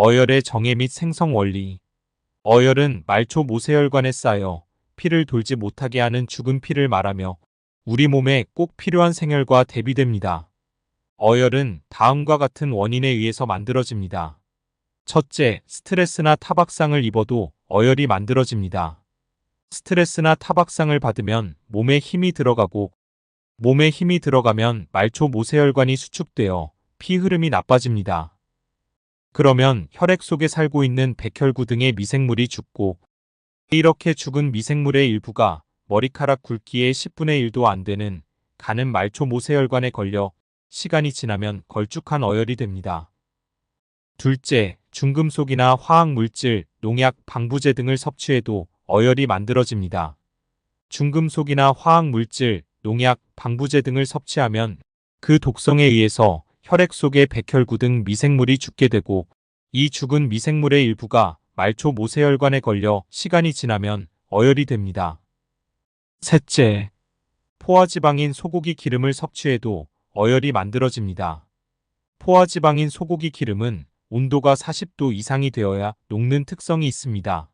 어혈의 정해 및 생성 원리. 어혈은 말초 모세혈관에 쌓여 피를 돌지 못하게 하는 죽은 피를 말하며 우리 몸에 꼭 필요한 생혈과 대비됩니다. 어혈은 다음과 같은 원인에 의해서 만들어집니다. 첫째, 스트레스나 타박상을 입어도 어혈이 만들어집니다. 스트레스나 타박상을 받으면 몸에 힘이 들어가고 몸에 힘이 들어가면 말초 모세혈관이 수축되어 피 흐름이 나빠집니다. 그러면 혈액 속에 살고 있는 백혈구 등의 미생물이 죽고 이렇게 죽은 미생물의 일부가 머리카락 굵기의 10분의 1도 안 되는 가는 말초 모세혈관에 걸려 시간이 지나면 걸쭉한 어혈이 됩니다. 둘째, 중금속이나 화학물질, 농약, 방부제 등을 섭취해도 어혈이 만들어집니다. 중금속이나 화학물질, 농약, 방부제 등을 섭취하면 그 독성에 의해서 혈액 속의 백혈구 등 미생물이 죽게 되고 이 죽은 미생물의 일부가 말초 모세혈관에 걸려 시간이 지나면 어혈이 됩니다. 셋째, 포화지방인 소고기 기름을 섭취해도 어혈이 만들어집니다. 포화지방인 소고기 기름은 온도가 40도 이상이 되어야 녹는 특성이 있습니다.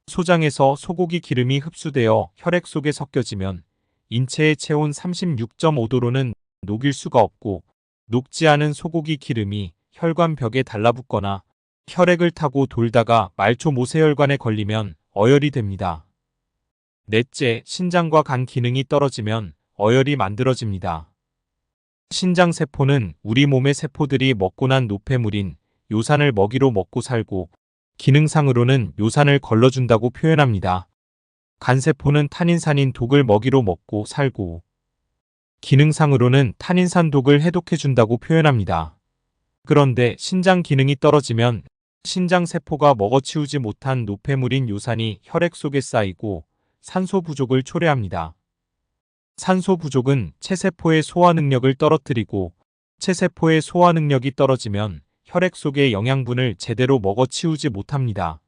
소장에서 소고기 기름이 흡수되어 혈액 속에 섞여지면 인체의 체온 36.5도로는 녹일 수가 없고 녹지 않은 소고기 기름이 혈관 벽에 달라붙거나 혈액을 타고 돌다가 말초 모세혈관에 걸리면 어혈이 됩니다. 넷째, 신장과 간 기능이 떨어지면 어혈이 만들어집니다. 신장세포는 우리 몸의 세포들이 먹고 난 노폐물인 요산을 먹이로 먹고 살고 기능상으로는 요산을 걸러준다고 표현합니다. 간세포는 탄인산인 독을 먹이로 먹고 살고 기능상으로는 탄인산 독을 해독해준다고 표현합니다. 그런데 신장 기능이 떨어지면 신장세포가 먹어치우지 못한 노폐물인 요산이 혈액 속에 쌓이고 산소 부족을 초래합니다. 산소 부족은 체세포의 소화 능력을 떨어뜨리고 체세포의 소화 능력이 떨어지면 혈액 속의 영양분을 제대로 먹어치우지 못합니다.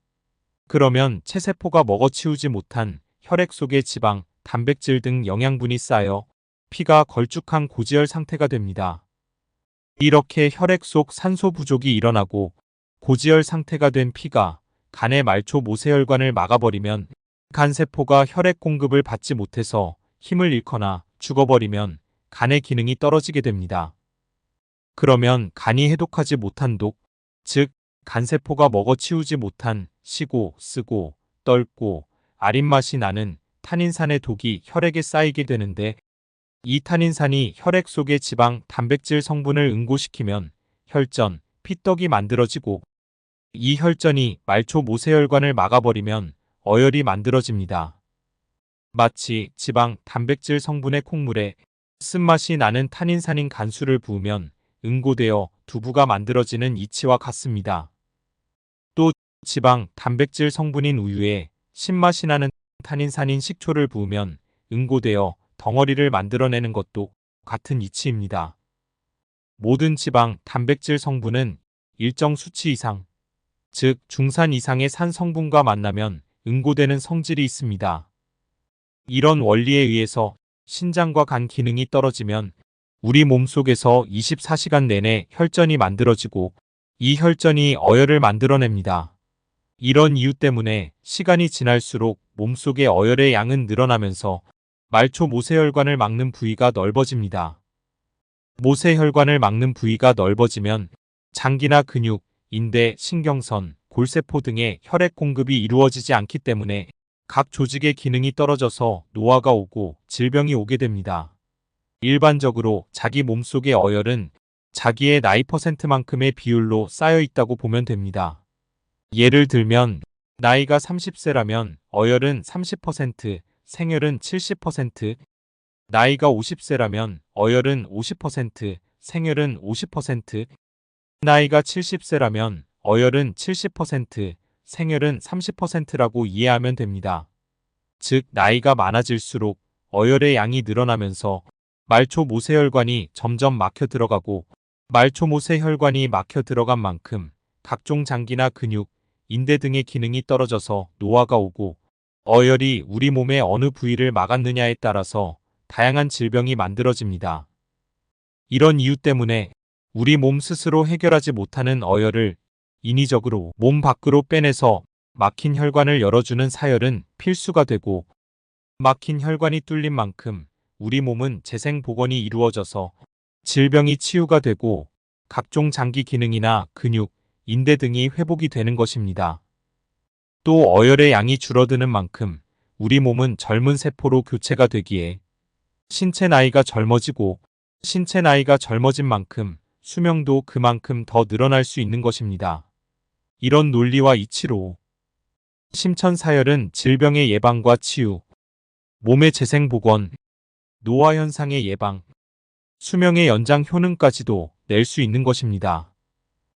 그러면 체세포가 먹어치우지 못한 혈액 속의 지방, 단백질 등 영양분이 쌓여 피가 걸쭉한 고지혈 상태가 됩니다. 이렇게 혈액 속 산소 부족이 일어나고 고지혈 상태가 된 피가 간의 말초 모세혈관을 막아버리면 간세포가 혈액 공급을 받지 못해서 힘을 잃거나 죽어버리면 간의 기능이 떨어지게 됩니다. 그러면 간이 해독하지 못한 독, 즉 간세포가 먹어치우지 못한 시고, 쓰고, 떫고, 아린 맛이 나는 탄인산의 독이 혈액에 쌓이게 되는데 이 탄인산이 혈액 속의 지방, 단백질 성분을 응고시키면 혈전, 피떡이 만들어지고 이 혈전이 말초 모세혈관을 막아버리면 어혈이 만들어집니다. 마치 지방, 단백질 성분의 콩물에 쓴맛이 나는 탄인산인 간수를 부으면 응고되어 두부가 만들어지는 이치와 같습니다. 또 지방, 단백질 성분인 우유에 신맛이 나는 탄인산인 식초를 부으면 응고되어 덩어리를 만들어내는 것도 같은 이치입니다. 모든 지방, 단백질 성분은 일정 수치 이상, 즉 중산 이상의 산 성분과 만나면 응고되는 성질이 있습니다. 이런 원리에 의해서 신장과 간 기능이 떨어지면 우리 몸속에서 24시간 내내 혈전이 만들어지고 이 혈전이 어혈을 만들어냅니다. 이런 이유 때문에 시간이 지날수록 몸속의 어혈의 양은 늘어나면서 말초 모세혈관을 막는 부위가 넓어집니다. 모세혈관을 막는 부위가 넓어지면 장기나 근육, 인대, 신경선, 골세포 등의 혈액 공급이 이루어지지 않기 때문에 각 조직의 기능이 떨어져서 노화가 오고 질병이 오게 됩니다. 일반적으로 자기 몸속의 어혈은 자기의 나이 %만큼의 비율로 쌓여 있다고 보면 됩니다. 예를 들면 나이가 30세라면 어혈은 30%, 생혈은 70%, 나이가 50세라면 어혈은 50%, 생혈은 50%, 나이가 70세라면 어혈은 70%, 생혈은 30%라고 이해하면 됩니다. 즉 나이가 많아질수록 어혈의 양이 늘어나면서 말초 모세혈관이 점점 막혀 들어가고 말초 모세혈관이 막혀 들어간 만큼 각종 장기나 근육, 인대 등의 기능이 떨어져서 노화가 오고 어혈이 우리 몸의 어느 부위를 막았느냐에 따라서 다양한 질병이 만들어집니다. 이런 이유 때문에 우리 몸 스스로 해결하지 못하는 어혈을 인위적으로 몸 밖으로 빼내서 막힌 혈관을 열어주는 사열은 필수가 되고, 막힌 혈관이 뚫린 만큼 우리 몸은 재생 복원이 이루어져서 질병이 치유가 되고 각종 장기 기능이나 근육, 인대 등이 회복이 되는 것입니다. 또 어혈의 양이 줄어드는 만큼 우리 몸은 젊은 세포로 교체가 되기에 신체 나이가 젊어지고, 신체 나이가 젊어진 만큼 수명도 그만큼 더 늘어날 수 있는 것입니다. 이런 논리와 이치로 심천사열은 질병의 예방과 치유, 몸의 재생 복원, 노화 현상의 예방, 수명의 연장 효능까지도 낼 수 있는 것입니다.